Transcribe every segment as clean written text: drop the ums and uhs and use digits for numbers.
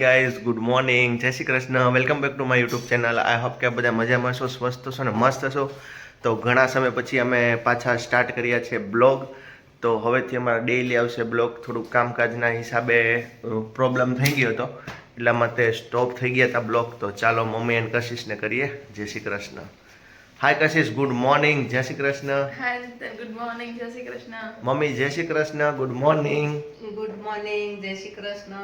Guys, good morning, જય Shri Krishna, welcome back to my YouTube channel. I hope કે બધા મજામાં છો, સ્વસ્થ છો ને મસ્ત છો. તો ઘણા સમય પછી અમે પાછા સ્ટાર્ટ કર્યા છે બ્લોગ. તો હવેથી અમારા ડેઈલી આવશે બ્લોગ. થોડુંક કામકાજના હિસાબે પ્રોબ્લેમ થઈ ગયો હતો, એટલા માટે સ્ટોપ થઈ ગયા હતા બ્લોગ. તો ચાલો મમ્મી એન્ડ કશિશને કરીએ જય Shri Krishna. Hi Kashish, good morning, જય Shri Krishna. Hi good morning, જય શ્રી કૃષ્ણ. મમ્મી જય Shri Krishna, good morning. Good morning, જય શ્રી કૃષ્ણ.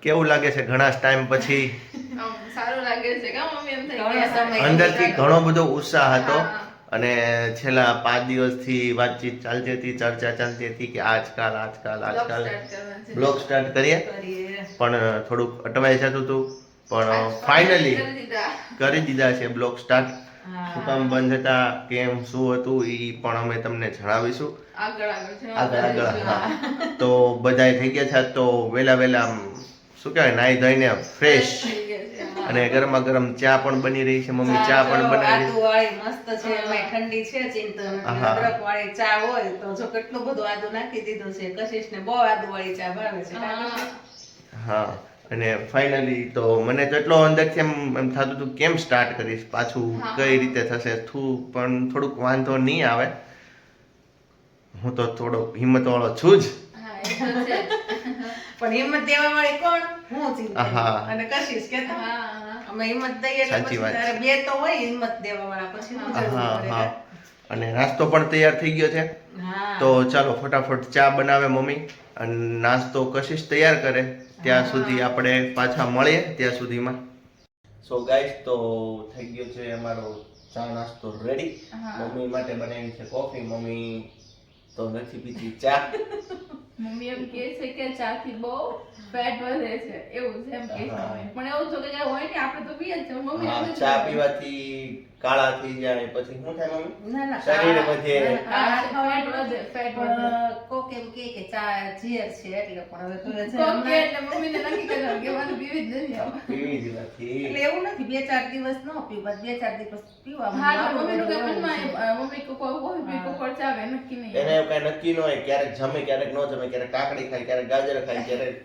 કેવું લાગે છે ઘણા ટાઈમ પછી? સારું લાગે છે કે મમ્મી એમ થઈ ઘણો ગયા સમય અંદરથી ઘણો બધો ઉત્સાહ હતો. હા. અને છેલ્લા 5 દિવસથી વાતચીત ચાલતી હતી, ચર્ચા ચાલતી હતી કે આજકાલ બ્લોગ સ્ટાર્ટ કરીએ. કરીએ. પણ થોડુંક અટવાઈ જતું હતું, પણ ફાઇનલી કરી દીધા છે બ્લોગ સ્ટાર્ટ. શું કામ બંધ હતા, કેમ શું હતું એ પણ અમે તમને જણાવીશું આગળ. હા, તો બધાય થઈ ગયા છે. તો વેલા આમ શું કહેવાય, નાઈ ધોઈને ફ્રેશ અને ગરમા ગરમ ચા પણ બની રહી છે. મમ્મી ચા પણ બનાવી આદુ વાળી મસ્ત છે, એમાંય ઠંડી છે ચિંતન. હા. અદરક વાળી ચા હોય તો જો કેટલું બધું આદુ નાખી દીધું છે. કશિશને બહુ આદુ વાળી ચા ભાવે છે. હા. અને ફાઇનલી તો મને તો એટલો અંદરથી એમ થતું હતું કેમ સ્ટાર્ટ કરીશ પાછું, કઈ રીતે થશે. પણ થોડુંક વાંધો નહીં આવે. હું તો થોડો હિંમતવાળો છું જ. પણ હિંમત દેવા વાળી કોણ? હું ચિંતન હા. અને કશિશ કે અમે હિંમત દઈએ એટલે સાચી પછી વાત તારે બે તો હોય હિંમત દેવા વાળા, પછી હું જરૂર હા પડે. હા. અને નાસ્તો પણ તૈયાર થઈ ગયો છે. હા. તો ચાલો ફટાફટ ચા બનાવે મમ્મી અને નાસ્તો કશિશ તૈયાર કરે. ત્યાં સુધી આપણે પાછા મળીએ. ત્યાં સુધીમાં સો ગાઈસ, તો થઈ ગયો છે અમારો ચા નાસ્તો રેડી. મમ્મી માટે બનાવી છે કોફી. મમ્મી તો નથી પીતી ચા. મમ્મી એમ કહે છે કે ચા થી બહુ ફેટ વધે છે, એવું છે એમ કહે છે મમ્મી. પણ એવું તો કે હોય ને, આપણે તો પીએ જ છે. મમ્મી હા, એમ જ ચા કરે. પીવાથી કાળા થઈ જાય, પછી શું થાય મમ્મી? ના, ના, શરીર કાળા- વધે. કાળા ફેટ ખાવાનું વધે, ફેટ વધે. પણ કોક એમ કહે કે ચા ઝેર છે, એટલે પણ હવે તો એ છે કોક કે હમણાં- એટલે મમ્મીને નક્કી કર્યું કે મને પીવી જ નથી આમ. પીવી જ નથી. એટલે એવું નથી 2-4 દિવસ ન પીવા, 2-4 દિવસ પીવા. હા, તો મારું મમ્મીનું બધું કઈ એવું છે. મનમાં મમ્મી કોફી પી, કોક ચા આવે, નક્કી નહીં. એને એવું કઈ નક્કી ન હોય. ક્યારેક જમે, ક્યારેક ન જમે, ક્યારેક કાકડી ખાય, ક્યારેક ગાજર ખાય, ક્યારેક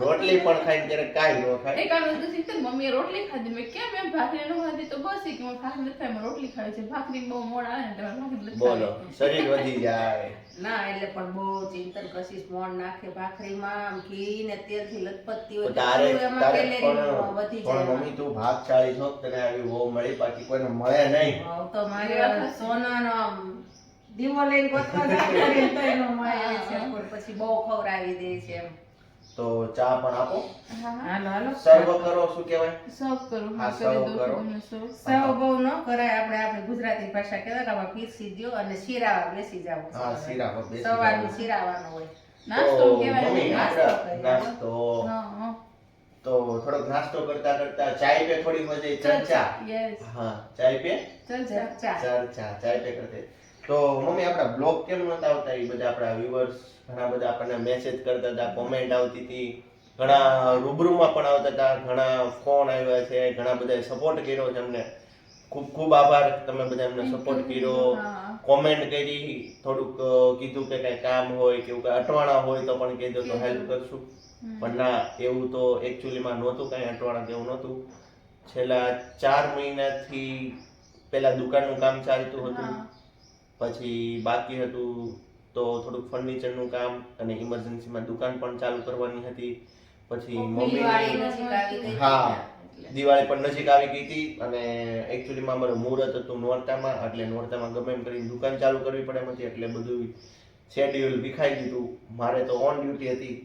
રોટલી પણ ખાય, ક્યારેક કાંઈ ન ખાય. એક આનું તો ચિંતન મમ્મીએ રોટલી ખાધી. મેં કેમ એમ ભાખરી ન ખાધી? તો બસ કે હું ભાખરી નથી ખાઈ, રોટલી ખાવી છે. ભાખરી બહુ મોડ આવે ને એટલે ભાખરી નથી બોલો, ખાવી. શરીર વધી જાય. ના, એટલે પણ બહુ ચિંતન કશિશ મોણ નાખે ભાખરીમાં, આમ ઘી ને તેલથી લથપથતી હોય, તારે તો એમાં તારે કેલેરી વધી પણ જાય. મમ્મી તું ભાગશાળી છો, તને આવી બહુ મળી, બાકી કોઈને મળે નહીં. હવે તો મારે સોનાનો આમ દીવો લઈને ગોતવા જાય તો એનો મળે છે, પણ પછી બહુ ખવડાવી દે છે એમ. તો ચા પણ આપો. હા, હા. હાલો હાલો સર્વ કરો, શું કહેવાય? સર્વ કરું. હા, હા, કરી સર્વ દઉં કરો. છું તમને સર્વ. સૌ બહુ ન કરાય. આપણે ગુજરાતી ભાષા કહેવાય કે આમાં પીરસી દ્યો અને શીરાવા બેસી જાવ. હા, શીરાવા બેસી સવારનું જાવ. શીરાવાનું હોય. નાસ્તો તો કહેવાય મમ્મી ને. નાસ્તો આપણે કરીએ. નાસ્તો હા, હા. તો થોડોક નાસ્તો કરતા કરતા ચાય પે થોડી મજા ચર્ચા. Yes. હા, ચાય પે ચર્ચા. ચા. ચર્ચા, ચાય પે કરતે. તો મમ્મી આપણા બ્લોગ કેમ નહોતા આવતા? એ બધા આપણા વ્યુઅર્સ ઘણા બધા આપણને મેસેજ કરતા હતા, કોમેન્ટ આવતી હતી, ઘણા રૂબરૂમાં પણ આવતા હતા, ઘણા ફોન આવ્યા છે, ઘણા બધાએ સપોર્ટ કર્યો છે અમને. ખૂબ ખૂબ આભાર, તમે બધા અમને સપોર્ટ કર્યો, હા. કોમેન્ટ કરી, થોડુંક કીધું કે કઈ કામ હોય કે એવું કઈ અટવાણા હોય તો પણ કહેજો, તો હેલ્પ કરશું. પણ ના, એવું તો એકચ્યુઅલીમાં નહોતું, કઈ અટવાણા કે એવું નહોતું. છેલ્લા 4 મહિનાથી પહેલા દુકાનનું કામ ચાલતું હતું, હા. પછી બાકી હતું તો થોડુંક ફર્નિચરનું કામ, અને ઇમરજન્સીમાં દુકાન પણ ચાલુ કરવાની હતી. પછી દિવાળી મમ્મી નજીક આવી ગઈ. હા, એટલે. દિવાળી પણ નજીક આવી ગઈ હતી, અને એકચ્યુઅલીમાં અમારું મુહૂર્ત હતું નોરતામાં, એટલે નોરતામાં ગમે એમ કરીને દુકાન ચાલુ કરવી પડે એમ હતી, એટલે બધું શેડ્યુલ વિખાઈ દીધું. મારે તો ઓન ડ્યુટી હતી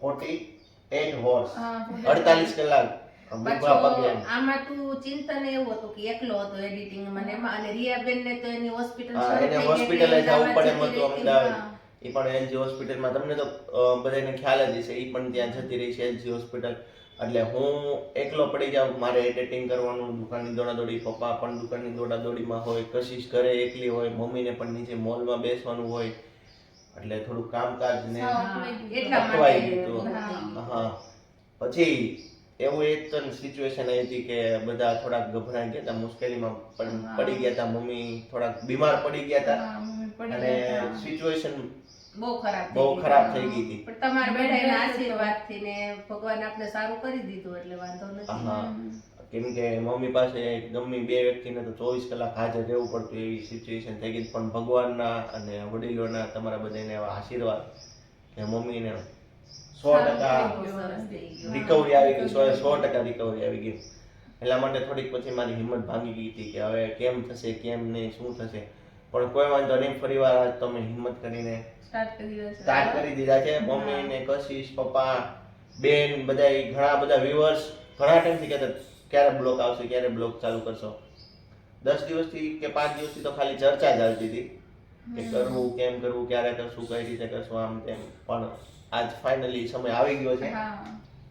48 હોર્સ, હા, 48 કલાક ઊભા પગે. પાછો આમાં તું ચિંતન એવું હતું કે એકલો હતો એડિટિંગમાં ને એમાં, અને રિયાબેન ને તો એની હોસ્પિટલ હા, શરૂ એને થઈ ગઈ હોસ્પિટલે એટલે જવું પડે એમ અમદાવાદ હતું, જતી રહી. અમદાવાદ. એ પણ એલજી હોસ્પિટલમાં, તમને તો બધાને ખ્યાલ જ હશે, એ પણ ત્યાં જતી રહી છે એલજી હોસ્પિટલ. એટલે હું એકલો પડી જાઉં, મારે એડિટિંગ કરવાનું, દુકાનની દોડાદોડી, પપ્પા પણ દુકાનની દોડાદોડીમાં હોય, કશિશ ઘરે એકલી હોય, મમ્મીને પણ નીચે મોલમાં બેસવાનું હોય, એટલે થોડું કામકાજ ને હા, એટલા અટવાઈ માટે ગયું હતું. હા. હા, પછી એવું એક તો સિચ્યુએશન આવી હતી કે બધા થોડાક ગભરાઈ ગયા હતા, મુશ્કેલીમાં પડી ગયા હતા. મમ્મી થોડાક બીમાર પડી ગયા હતા, હા, મમ્મી પડી અને ગયા હતા. સિચ્યુએશન બહુ ખરાબ બહુ ખરાબ થઈ ગઈ હતી. પણ તમારા બેઠાના આશીર્વાદથી ને ભગવાન આપણે સારું કરી દીધું એટલે વાંધો નથી. હા, કેમ કે મમ્મી પાસે ગમે બે વ્યક્તિને તો 24 કલાક હાજર રહેવું પડતું એવી સિચ્યુએશન થઈ ગઈ. પણ ભગવાનના અને વડીલોના તમારા બધાને એવા આશીર્વાદ કે મમ્મીને 100% સરસ થઈ ગયું. રિકવરી આવી ગઈ, 100% રિકવરી આવી ગઈ. એટલા માટે થોડીક પછી મારી હિંમત ભાંગી ગઈ હતી કે હવે કેમ થશે, કેમ નહીં, શું થશે. પણ કોઈ વાંધો નહીં, ફરીવાર આજ તમે હિંમત કરીને સ્ટાર્ટ કરી દીધો છે. સ્ટાર્ટ કરી દીધા છે. મમ્મી ને કશિશ, પપ્પા, બેન, બધા ઘણા બધા વ્યુઅર્સ ઘણા ટાઈમથી કહેતા ક્યારે બ્લોગ આવશે, ક્યારે બ્લોગ ચાલુ કરશો. 10 દિવસથી કે 5 દિવસથી તો ખાલી ચર્ચા ચાલતી હતી કે કરવું, કેમ કરવું, ક્યારે કરશું, કઈ રીતે કરશું, આમ તેમ. પણ આજ ફાઇનલી સમય આવી ગયો છે. હા.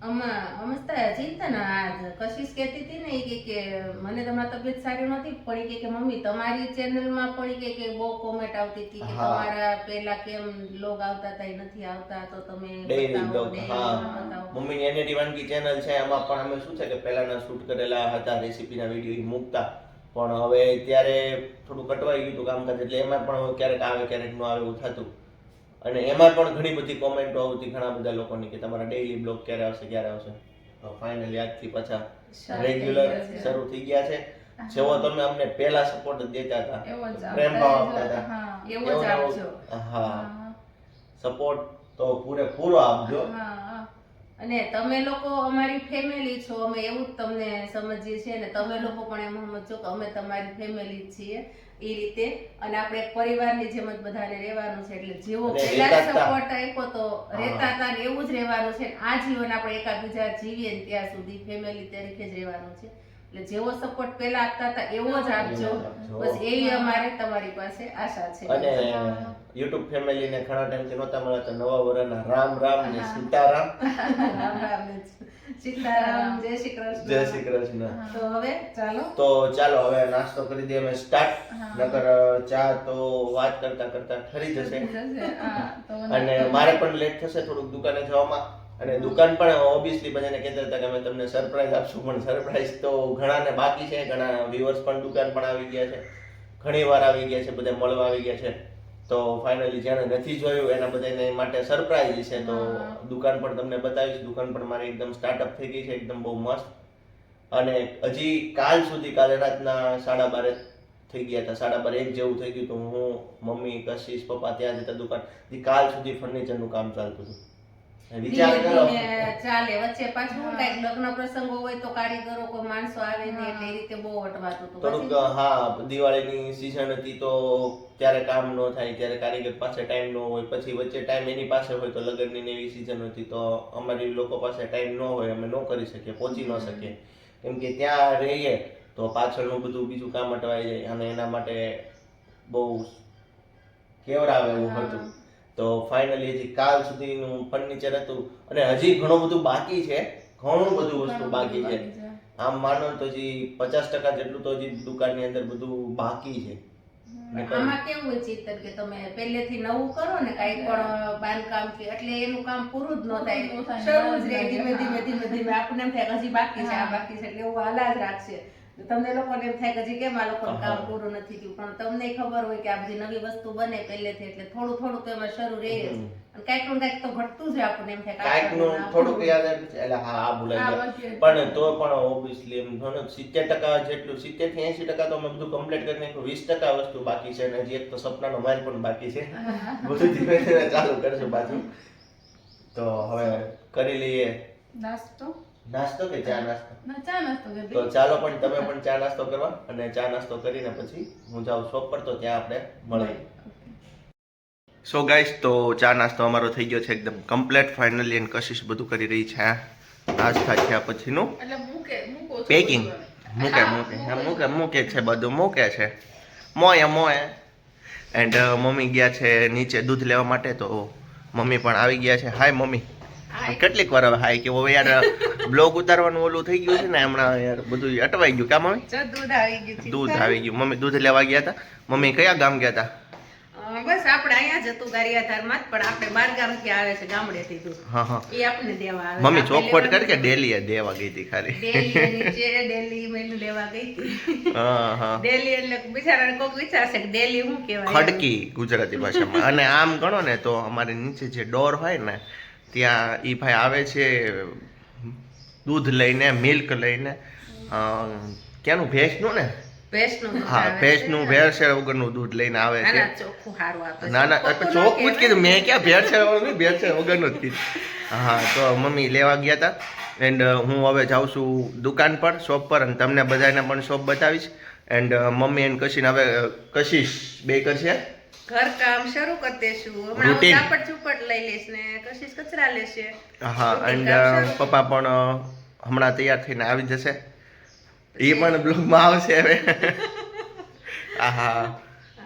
અમસ્તા ચિંતા ના આજ કશિશ કહેતી હતી ને ઈ કે મને તમારી તબિયત સારી નહોતી પણ ઈ કે મમ્મી તમારી ચેનલમાં પણ ઈ કે બહુ કોમેન્ટ આવતી હતી કે હા. તમારા પહેલા કેમ લોગ આવતા હતા એ નથી આવતા તો તમે ડેઈલી બતાવો, બ્લોગ. daily હા, બતાવો. મમ્મીની એનએટી વાનગી ચેનલ છે. એમાં પણ અમે શું છે કે પહેલાના શૂટ કરેલા હતા રેસીપીના વિડીયો મૂકતા. પણ હવે ત્યારે થોડું કટવાઈ ગયું હતું કામકાજ, એટલે એમાં પણ ક્યારેક આવે ક્યારેક ન આવે એવું થતું. અને એમાં પણ ઘણી બધી કોમેન્ટો આવતી ઘણા બધા લોકોની કે તમારા ડેઈલી બ્લોગ ક્યારે આવશે, ક્યારે આવશે. તો ફાઇનલી આજથી પાછા રેગ્યુલર શરૂ થઈ ગયા છે. જેવો તમે અમને પહેલા સપોર્ટ દેતા હતા, એવો જ પ્રેમ ભાવ આપતા હતા, હા. એવો જ આપજો. હા, સપોર્ટ તો પૂરેપૂરો આપજો. હા. અને તમે લોકો અમારી ફેમિલી છો, અમે એવું જ તમને સમજીએ છીએ અને તમે લોકો પણ એમ સમજો કે અમે તમારી ફેમિલી જ છીએ એ રીતે. અને આપણે એક પરિવારની જેમ જ બધાને રહેવાનું છે. એટલે જેવો અને પહેલા રહેતા હતા. સપોર્ટ આપ્યો તો રહેતા હતા ને એવું જ રહેવાનું છે. આ જીવન આપણે એકાબીજા જીવીએ ને ત્યાં સુધી ફેમિલી તરીકે જ રહેવાનું છે. એટલે જેવો સપોર્ટ પહેલા આપતા હતા એવો જ આપજો. એવો જ આપજો. બસ એવી અમારે તમારી પાસે આશા છે. અને યુટ્યુબ ફેમિલીને ઘણા ટાઈમથી નહોતા મળ્યા તો નવા વર્ષના રામ રામ ને સીતારામ. રામ રામ ને સીતારામ, જય શ્રી કૃષ્ણ. જય શ્રી કૃષ્ણ. તો હવે ચાલો તો ચાલો હવે નાસ્તો કરી દઈએ અમે સ્ટાર્ટ. નકર ચા તો વાત કરતા કરતા ઠરી જશે. હા, તો અને મારે પણ લેટ થશે થોડુંક દુકાને જવામાં. અને દુકાન પણ ઓબ્વિયસલી બધાને કહેતા હતા કે અમે તમને સરપ્રાઈઝ આપશું, પણ સરપ્રાઈઝ તો ઘણાને બાકી છે. ઘણા વ્યુઅર્સ પણ દુકાન પણ આવી ગયા છે, ઘણી વાર આવી ગયા છે, બધા મળવા આવી ગયા છે. તો ફાઇનલી જેને નથી જોયું એના બધાને માટે સરપ્રાઈઝ છે. તો દુકાન પણ તમને બતાવીશ. દુકાન પણ મારી એકદમ સ્ટાર્ટઅપ થઈ ગઈ છે, એકદમ બહુ મસ્ત. અને હજી કાલ સુધી, કાલે રાતના 12:30 થઈ ગયા હતા, 12:30 1 જેવું થઈ ગયું હતું. હું, મમ્મી, કશિશ, પપ્પા ત્યાં જતા દુકાન. કાલ સુધી ફર્નિચરનું કામ ચાલતું હતું. વિચાર ધીમે કરો. ધીમે ચાલે. વચ્ચે પાછું કઈક લગ્ન પ્રસંગો હોય તો કારીગરો કોઈ માણસો આવે ને એટલે એ રીતે બહુ અટવાતું હતું. થોડુંક પછી હા, દિવાળીની સીઝન હતી તો ત્યારે કામ ન થાય, ત્યારે કારીગર પાસે ટાઈમ ન હોય. પછી વચ્ચે ટાઈમ એની પાસે હોય તો લગ્નની ને એવી સીઝન હતી તો અમારી લોકો પાસે ટાઈમ ન હોય, અમે ન કરી શકીએ, પહોંચી ન શકીએ. કેમ કે ત્યાં રહીએ તો પાછળનું બધું બીજું કામ અટવાઈ જાય અને એના માટે બહુ કેવડાવે એવું હતું. તો ફાઇનલી હજી કાલ સુધીનું ફર્નિચર હતું અને હજી ઘણું બધું બાકી છે. ઘણું બધું વસ્તુ બાકી છે. આમ માનો તો હજી 50% જેટલું તો હજી દુકાનની અંદર બધું બાકી છે. આમાં કેવું હોય ચિંતન કે તમે પહેલેથી નવું કરો ને કાંઈ પણ બાંધકામ કે એટલે એનું કામ પૂરું જ ન થાય, શરૂ જ રહે. ધીમે ધીમે ધીમે ધીમે આપણને એમ થાય કે હજી બાકી છે, આ બાકી છે, એટલે એવું હાલા જ રાખશે. તમને લોકોને એમ થાય કે હજી કેમ આ લોકોનું કામ પૂરું નથી થયું, પણ તમને ખબર હોય કે આ બધી નવી વસ્તુ બને પહેલેથી, એટલે થોડું થોડું તો એમાં શરૂ રહે જ. અને કાંઈક નું કાંઈક તો ઘટતું જ આપણને એમ થાય કે કાંઈક નું થોડુંક યાદ આવે છે. એટલે હા, આ ભૂલાઈ ગયા. પણ તો પણ ઓબ્વિયસલી એમ ઘણું 70% જેટલું, 70 થી 80% તો અમે બધું કમ્પ્લીટ કરી નાખ્યું. 20% વસ્તુ બાકી છે અને હજી એક તો સપનાનો માલ પણ બાકી છે. બધું ધીમે ધીમે ચાલુ કરશું પાછું. તો હવે કરી લઈએ નાસ્તો. નાસ્તો કે ચા નાસ્તો? ના, ચા નાસ્તો કરી તો ચાલો પણ તમે પણ ચા નાસ્તો કરવા. અને ચા નાસ્તો કરીને પછી હું જાઉં શોપ પર, તો ત્યાં આપણે મળીએ. સો ગાઈસ, તો ચા નાસ્તો અમારો થઈ ગયો છે એકદમ કમ્પ્લીટ ફાઇનલી. એન્ડ કશિશ બધું કરી રહી છે. નાસ્તા થયા પછીનું એટલે મૂકો છો પેકિંગ. મૂકે છે, બધું મૂકે છે. મોએ એન્ડ મમ્મી ગયા છે નીચે દૂધ લેવા માટે. તો મમ્મી પણ આવી ગયા છે. Hi mummy. કેટલીક વાર હવે હાય કે હવે યાર બ્લોગ ઉતારવાનું ઓલું થઈ ગયું છે ને હમણાં, યાર બધું અટવાઈ ગયું. કામ મમ્મી? દૂધ આવી ગયું. દૂધ આવી ગયું. મમ્મી દૂધ લેવા ગયા હતા. મમ્મી કયા ગામ ગયા હતા? બસ આપણે અહીંયા જ હતું ગારિયાધારમાં જ, પણ આપણે બારગામથી આવે છે ગામડેથી દૂધ. હા હા એ આપણને દેવા આવે. મમ્મી ચોખવટ કરી કે ડેલી દેવા ગઈ હતી ખાલી ડેલી નીચે ડેલી મેલું લેવા ગઈ હતી. હા હા ડેલી એટલે બિચારાને કોક વિચારશે કે ડેલી શું કહેવાય. ખડકી ગુજરાતી ભાષામાં. અને આમ ગણો ને તો અમારે નીચે જે ડોર હોય ને ત્યાં ઈ ભાઈ આવે છે દૂધ લઈને, મિલ્ક લઈને, ક્યાંનું ભેંસનું ને, ભેંસનું દૂધ હા આવે છે. ભેંસનું ભેળસેળ વગરનું દૂધ લઈને આવે છે. આના ચોખ્ખું સારું આપે છે. ના ના ખોટું ન ચોખ્ખું જ કહેવાય. કીધું મેં, ક્યાં ભેળસેળ વાળું નહીં, ભેળસેળ વગરનું જ કીધું. હા તો મમ્મી લેવા ગયા હતા. એન્ડ હું હવે જાઉં છું દુકાન પર, શોપ પર, અને તમને બધાને પણ શોપ બતાવીશ. એન્ડ મમ્મી એન્ડ કશીને હવે કશીશ બે કરશે ઘર કામ શરૂ કરી દેશું. હમણાં હું Routine. ચાપડ ચૂપડ લઈ લઈશ ને કશીશ કચરા લેશે. હા Routine એન્ડ કામ શરૂ. પપ્પા પણ હમણાં તૈયાર થઈને આવી જશે. એ પણ બ્લોગમાં આવશે હવે. હા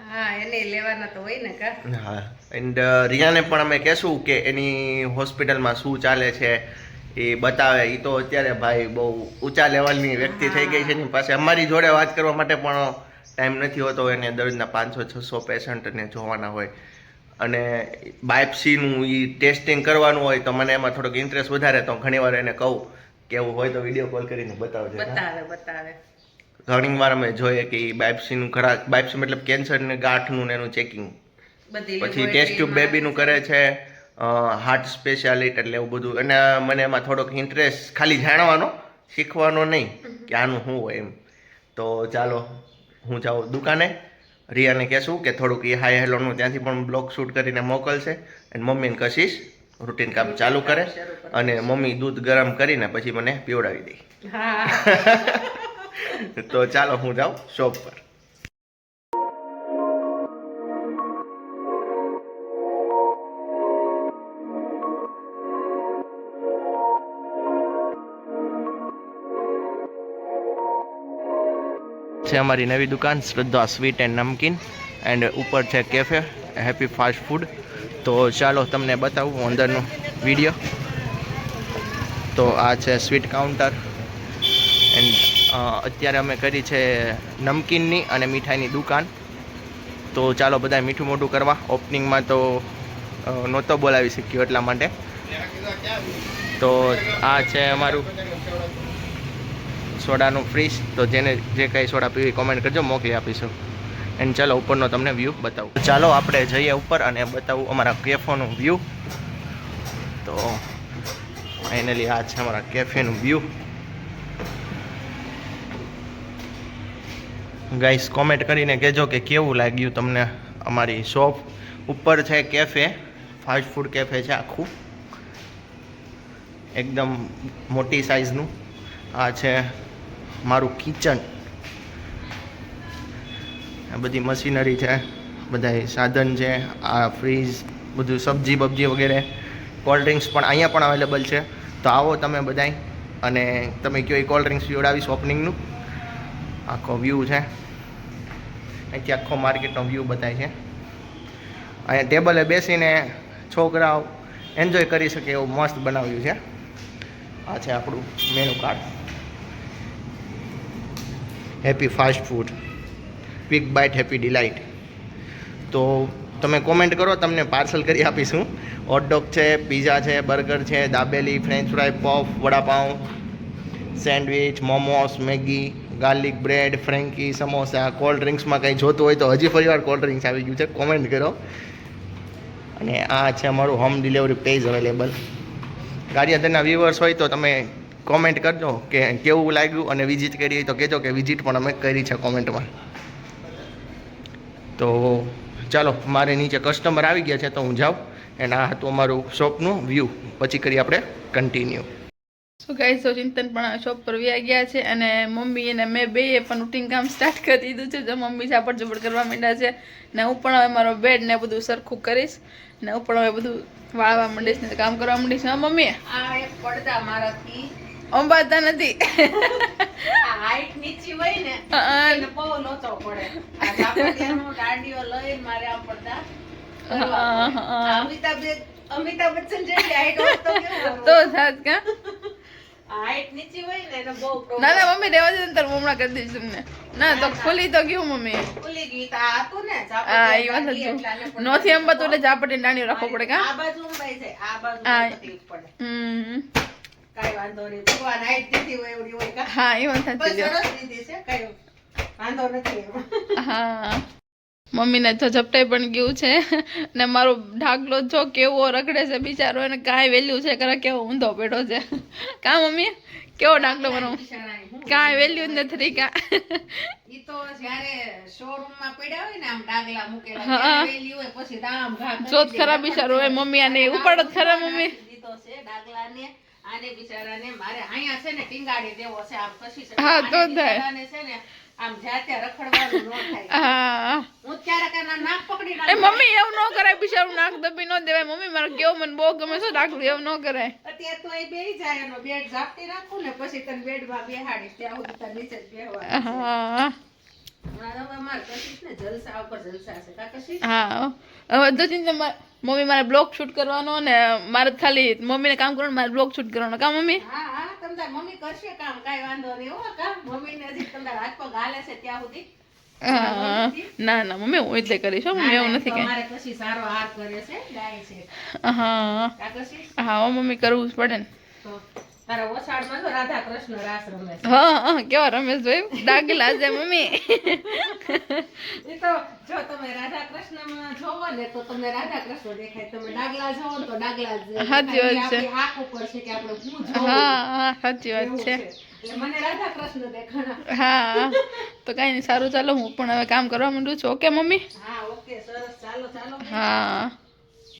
હા એને લેવાના તો હોય ને કા. હા એન્ડ રિયાને પણ અમે કહેશું કે એની હોસ્પિટલમાં શું ચાલે છે એ બતાવે. એ તો અત્યારે ભાઈ બહુ ઊંચા લેવલની વ્યક્તિ થઈ ગઈ છે. એની પાસે અમારી જોડે વાત કરવા માટે પણ ટાઈમ નથી હોતો. એને દરરોજના 500-600 પેશન્ટને જોવાના હોય, અને બાયોપ્સીનું એ ટેસ્ટિંગ કરવાનું હોય, તો મને એમાં થોડોક ઇન્ટરેસ્ટ વધારે. તો ઘણીવાર એને કહું કે એવું હોય તો વિડીયો કોલ કરીને બતાવજો. બતાવે ઘણી વાર અમે જોઈએ કે બાયોપ્સીનું બાયોપ્સી મતલબ કેન્સર ને ગાંઠનું ને એનું ચેકિંગ, બધી પછી ટેસ્ટ ટ્યુબ બેબીનું કરે છે, હાર્ટ સ્પેશિયાલિટી, એટલે એવું બધું. અને મને એમાં થોડોક ઇન્ટરેસ્ટ ખાલી જાણવાનો, શીખવાનો નહીં કે આનું શું હોય એમ. તો ચાલો હું જાઉં દુકાને. રિયાને કહેશું કે થોડુંક એ હાય હેલોનું ત્યાંથી પણ બ્લોગ શૂટ કરીને મોકલશે. અને મમ્મીને કશીશ રૂટીન કામ ચાલુ કરે, અને મમ્મી દૂધ ગરમ કરીને પછી મને પીવડાવી દે. હા તો ચાલો હું જાઉં શોપ પર. છે અમારી નવી દુકાન શ્રદ્ધા સ્વીટ એન્ડ નમકીન, એન્ડ ઉપર છે કેફે હેપી ફાસ્ટ ફૂડ. તો ચાલો તમને બતાવું અંદરનો વિડીયો. તો આ છે સ્વીટ કાઉન્ટર, એન્ડ અત્યારે અમે કરી છે નમકીનની અને મીઠાઈની દુકાન. તો ચાલો બધા મીઠું મોઢું કરવા. ઓપનિંગમાં તો નહોતો બોલાવી શક્યો એટલા માટે. તો આ છે અમારું સોડાનું ફ્રીજ. તો જેને જે કંઈ સોડા પીવી કોમેન્ટ કરજો, મોકલી આપીશું. એન્ડ ચાલો ઉપરનો તમને વ્યૂ બતાવું. ચાલો આપણે જઈએ ઉપર અને બતાવું અમારા કેફેનું વ્યૂ. તો ફાઇનલી આ છે અમારા કેફેનું વ્યૂ. ગાઈસ કોમેન્ટ કરીને કહેજો કે કેવું લાગ્યું તમને અમારી શોપ. ઉપર છે કેફે, ફાસ્ટ ફૂડ કેફે છે આખું, એકદમ મોટી સાઇઝનું. આ છે મારું કિચન. આ બધી મશીનરી છે, બધા સાધન છે. આ ફ્રીજ, બધું સબ્જી બબ્જી વગેરે. કોલ્ડ ડ્રિંક્સ પણ અહીંયા પણ અવેલેબલ છે. તો આવો તમે બધાય, અને તમે કયો એ કોલ્ડ ડ્રિંક્સ પીવડાવીશ ઓપનિંગનું. આખો વ્યૂ છે અહીંથી, આખો માર્કેટનો વ્યૂ બતાય છે. અહીંયા ટેબલે બેસીને છોકરાઓ એન્જોય કરી શકે એવું મસ્ત બનાવ્યું છે. આ છે આપણું menu card. Happy fast food, quick bite, happy delight. તો તમે કોમેન્ટ કરો, તમને પાર્સલ કરી આપીશું. હોટડોગ છે, પીઝા છે, બર્ગર છે, dabeli, French fry, puff, vada pav, sandwich, momos, Maggi, garlic bread, frankie, samosa. Cold ડ્રિંક્સમાં કંઈ જોતું હોય તો હજી ફરીવાર કોલ્ડ ડ્રિંક્સ આવી ગયું છે, કોમેન્ટ કરો. અને આ છે અમારું હોમ ડિલિવરી પેજ અવેલેબલ. ગારિયાધારના વ્યુઅર્સ હોય તો તમે કોમેન્ટ કરજો કે કેવું લાગ્યું, અને વિઝિટ કરી હોય તો કહેજો કે વિઝિટ પણ અમે કરી છે કોમેન્ટમાં. તો ચાલો મારે નીચે કસ્ટમર આવી ગયા છે તો હું જાઉં. એન્ડ આ હતું અમારું શોપનું વ્યૂ. પછી કરી આપણે કન્ટિન્યુ. સો ગાઈસ, તો ચિંતન પણ શોપ પર વ્યા ગયા છે, અને મમ્મી અને મેં બેએ પણ રૂટીન કામ સ્ટાર્ટ કરી દીધું છે. જો મમ્મી ઝાપડ ઝપડ કરવા માંડ્યા છે, ને હું પણ હવે મારો બેડ ને બધું સરખું કરીશ, ને હું પણ હવે બધું વાળવા માંડીશ ને કામ કરવા માંડીશ. હા મમ્મી, આ એક પડદા મારાથી અંબાતા નથી. આ હાઈટ નીચી હોય ને એને બહુ લોચો પડે. આ ઝાપડિયાનો દાંડીઓ લઈને મારે આ પડદા કરવા પડે. અમિતાભ બચ્ચન જેટલી હાઈટ હોય તો કેવું તો થાત કા હાઈટ નીચી હોય ને એને બહુ problem. ના ના મમ્મી રેવા દે ને તાર હમણાં કરી દઈશ તમને ના તો ખુલી તો ગયું મમ્મી ખુલી ગઈ તો આ હતું ને હા એ વાત જ નોથી એમ બધું એટલે ઝાપટી નાની રાખવો પડે કા આ બાજુ ઊંઘાઈ જાય આ બાજુ હા. તકલીફ પડે હમ કાઈ વાંધો નહીં ભગવાન હાઈટ દીધી હોય એવડી હોય કા હા એ વાત બસ સાચી છે. સરસ દીધી છે કાઈ વાંધો નથી એમાં. હા મમ્મીને તો ઝપટાઈ પણ ગયું છે ને મારો ઢાકલો જો કેવો રખડે છે બિચારો એને કાંઈ વેલ્યુ છે કરે કેવો ઊંધો પેટો છે કા મમ્મી કેવો ડાકલો બનો બિચારાની હું કાંઈ વેલ્યુ જ નથી કા ઈ તો જ્યારે શોરૂમ માં પડ્યા હોય ને આમ ડાગલા મૂકેલા હા. ત્યારે વેલી હોય પછી દામ ઘા કરી જોત દે. ખરા બિચારો હોય મમ્મી આને ઉપાડ જ ખરા મમ્મી દીધો છે ડાગલાને આને બિચારાને મારે અહીંયા છે ને ટીંગાડી દેવો છે આમ કશી શકે હા, તો આને થાય. બિચારાને છે ને આમ જાતે રખડવાનું ન થાય હા હું ક્યારેક એના નાક પકડી એ નાખું. મમ્મી એવું ન કરાય બિચારું નાક દબી ન દેવાય મમ્મી મારો કેવો મને બહુ ગમે છે ડાકલું એવું ન કરાય અત્યારે તો એ બેહી જાય એનો બેડ ઝાપટી રાખું ને પછી તને બેડમાં બેહાડીશ ત્યાં સુધી તાર નીચે જ બેહવાનું છે. હા હમણાં તો અમારે કશીશ ને જલસા ઉપર જલસા છે કા કશીશ? હા હવે તો ચિંતા મમ્મી મારે બ્લોગ શૂટ કરવાનો ને મારે તો ખાલી મમ્મીને કામ કરવાનું મારે બ્લોગ શૂટ કરવાનો કા મમ્મી હા હા તમ તાર મમ્મી કરશે કામ કાઈ વાંધો નહીં હો કા મમ્મીને હજી તમ તાર હાથ પગ હાલે છે ત્યાં સુધી હા ના ના મમ્મી હું એટલે કરીશ હો મમ્મી એવું નથી કઈ તમારે કશી સારો હાથ કરે છે ગાય છે હા કા કશી હા હો મમ્મી કરવું જ પડે ને તો તારા ઓછાડમાં તો રાધા કૃષ્ણ રાસ રમે છે હા હા કેવા રમેશ ભાઈ ડાગલા છે મમ્મી એ તો જો તમે રાધા કૃષ્ણમાં જોવો ને તો તમને રાધા કૃષ્ણ દેખાય તમે ડાગલા જોવો ને તો ડાગલા જ સાચી વાત છે. આપણી આંખ ઉપર છે કે આપણે હું જોવું હા હા સાચી વાત એવું છે એટલે મને રાધા કૃષ્ણ દેખાણા હા તો કાંઈ નહીં સારું ચાલો હું પણ હવે કામ કરવા માંડું છું ઓકે મમ્મી હા ઓકે સરસ ચાલો ચાલો હા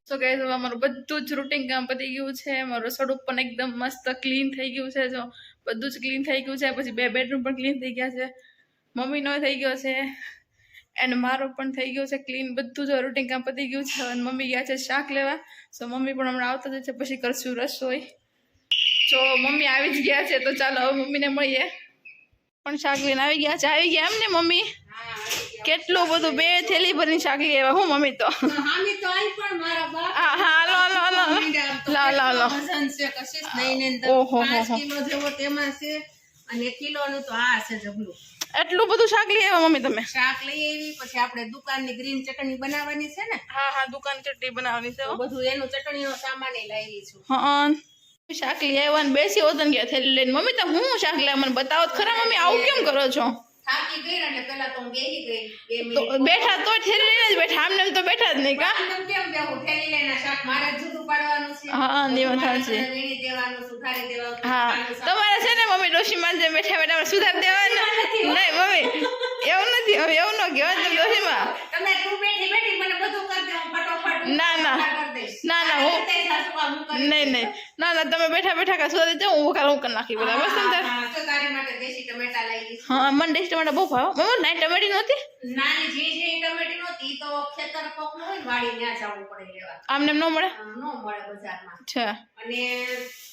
તો ગાઈઝ હવે અમારું બધું જ રૂટિન કામ પતી ગયું છે મારું રસોડું પણ એકદમ મસ્ત ક્લીન થઈ ગયું છે જો બધું જ ક્લીન થઈ ગયું છે પછી 2 બેડરૂમ પણ ક્લીન થઈ ગયા છે મમ્મીનો થઈ ગયો છે એન્ડ મારો પણ થઈ ગયો છે ક્લીન બધું જ રૂટિન કામ પતી ગયું છે અને મમ્મી ગયા છે શાક લેવા સો મમ્મી પણ હમણાં આવતા જ છે પછી કરશું રસોઈ તો મમ્મી આવી જ ગયા છે તો ચાલો હવે મમ્મીને મળીએ પણ શાક લઈને આવી ગયા એમ ને મમ્મી કેટલું બધું 2 થેલી ભરીને શાક લઈ આવ્યા હું મમ્મી તો હામી તો આઈ પણ મારા બાપ હા હા લો વજન છે કશીશ નહીં ને ઓહો, 5 કિલો જેવો તેમાં છે અને 1 કિલોનું તો આ છે જબલું એટલું બધું શાક લઈ આવ્યા મમ્મી તમે શાક લઈ આવી પછી આપણે દુકાનની ગ્રીન ચટણી બનાવવાની છે ને હા હા દુકાન ચટણી બનાવવાની છે તો બધું એનું ચટણીનો સામાન લઈ આવી છું હા શાક લઈ આવ્યા ને બેસી હોતન ગયા થેલી લઈને મમ્મી તો હું શાક લઈ મને બતાવો તો ખરા મમ્મી આવું કેમ કરો છો થાકી ગઈ ને એટલે પેલા તો હું બેહી ગઈ 2 તો મિનિટ બેઠા તો થેલી લઈને જ બેઠા આમને એમ તો બેઠા જ નહીં કા આમ કેમ બેહું થેલી લઈને શાક મારે જ જુદું પાડવાનું છે હા, ની વાત મારે સાચી. બધા વીણી દેવાનું સુધારી દેવાનું હા ખાવાનું શાક. તમારે છે ને મમ્મી ડોશીમાં જે બેઠા બેઠા સુધાર દેવાના નહીં મમ્મી એવું નથી હવે એવું ન કહેવાય તમે ડોશીમાં તમે તું બેઠી બેઠી મને બધું કરી દે હું ફટોફટ ના, ના. કરી દઈશ. ના, ના, હું- આ રીતે સાસુ કામ હું કરી નહીં નહીં ના ના તમે બેઠા બેઠા કા સુધારી જાઓ હું ખાલી હું કરી નાખી બધા બસ તમે તાર- હા, જો તારી માટે દેશી ટમેટા લઈ લઈશ. હા મને ટેસ્ટ માટે બહુ ભાવ મમ્મી નાઈ ટમેટી નહોતી નાની જે ટમેટી નહોતી ઈ તો ખેતર કોકનું હોય ને વાડી ત્યાં જવું પડે લેવા આમને એમ ન મળે આમ ન મળે બજારમાં અચ્છા અને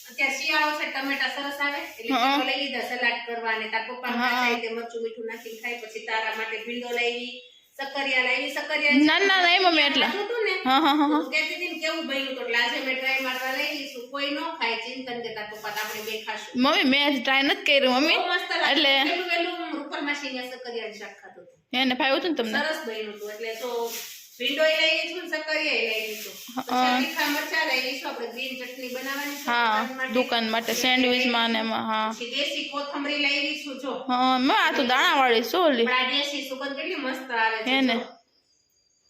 અત્યારે શિયાળો છે ટમેટા સરસ આવે એટલે હા. તો લઈ લીધા સલાડ કરવા અને તાર પપ્પા હા. ખાય તે મરચું મીઠું નાખીને ખાય પછી તારા માટે ભીંડો લાવી સક્કરિયા લાવી સક્કરિયા ના ના નહીં મમ્મી એટલા ખાધું હતું ને હા હા હા હા હું કહેતી હતી ને કેવું બન્યું તો એટલે આજે મેં ટ્રાય મારવા લઈ લઈશું કોઈ ન ખાય ચિંતન કે તાર પપ્પા તો આપણે બે ખાશું મમ્મી મેં હજી ટ્રાય નથી કર્યું મમ્મી બહુ મસ્ત લાગે એટલે પેલું વેલું રૂપર માસીને સક્કરિયાનું શાક ખાધું હતું એને ભાવ્યું હતું ને તમને સરસ બન્યું હતું એટલે તો ભીંડોય લઈ લઈશું ને સક્કરિયાય લઈ લઈશું હા. પછી તીખા મરચાં લઈ લઈશું આપણે ગ્રીન ચટણી બનાવવાની છે હા દુકાન માટે સેન્ડવિચમાં ને એમાં હા પછી દેશી કોથમરી લઈ લઈશું જો હા મેં આ તો દાણાવાળી શું ઓલી પણ આ દેશી સુગંધ કેટલી મસ્ત આવે છે હે ને? જો.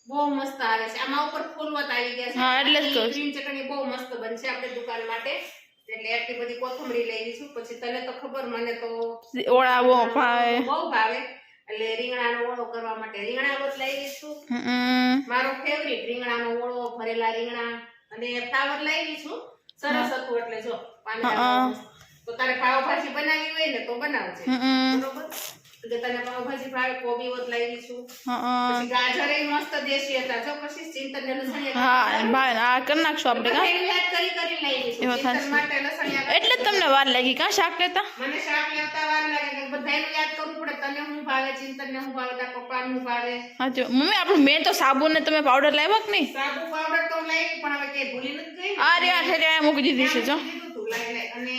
બહુ મસ્ત આવે છે આમાં ઉપર ફૂલવત આવી ગયા છે હા, એટલે જ કહું છું. ગ્રીન ચટણી બહુ મસ્ત બનશે આપણે દુકાન માટે એટલે આટલી બધી કોથમરી લઈ લઈશું પછી તને તો ખબર મને તો ઓળાવો ભાઈ બહુ ભાવે એટલે રીંગણાનો ઓળો કરવા માટે રીંગણા લોટ લઈ લઈશું હમ મારો ફેવરિટ રીંગણાનો ઓળો ભરેલા રીંગણા અને ફ્લાવર લઈ લઈશું સરસ હતું એટલે જો પાંદડા બહુ મસ્ત. તો તારે પાવભાજી બનાવી હોય ને તો બનાવજે હમ બરોબર એટલે તને પાવભાજી ભાવે કોબી વત લઈ લઈશું હા પછી ગાજર એ મસ્ત દેશી હતા જો પછી ચિંતન ને લસણિયા હા ભાઈ આ કરી નાખશું આપણે કા બધાયનું યાદ કરી લઈ લઈશું એવા ચિંતન થશે. માટે લસણિયા એટલે જ તમને વાર લાગી કા શાક લેતા મને શાક લેતા વાર લાગે કે બધાયનું યાદ કરવું પડે તને હું ભાવે ચિંતન ને હું ભાવે તાર પપ્પાને હું ભાવે સાચું મમ્મી આપણું મેં તો સાબુ ને તમે પાવડર લાવ્યા કે નહીં સાબુ પાવડર તો લઈ પણ હવે કે ભૂલી નથી ગઈ ને. આ રે આ ઠેરી આ મૂકી દીધી છે જો કીધું તું લઈ લે અને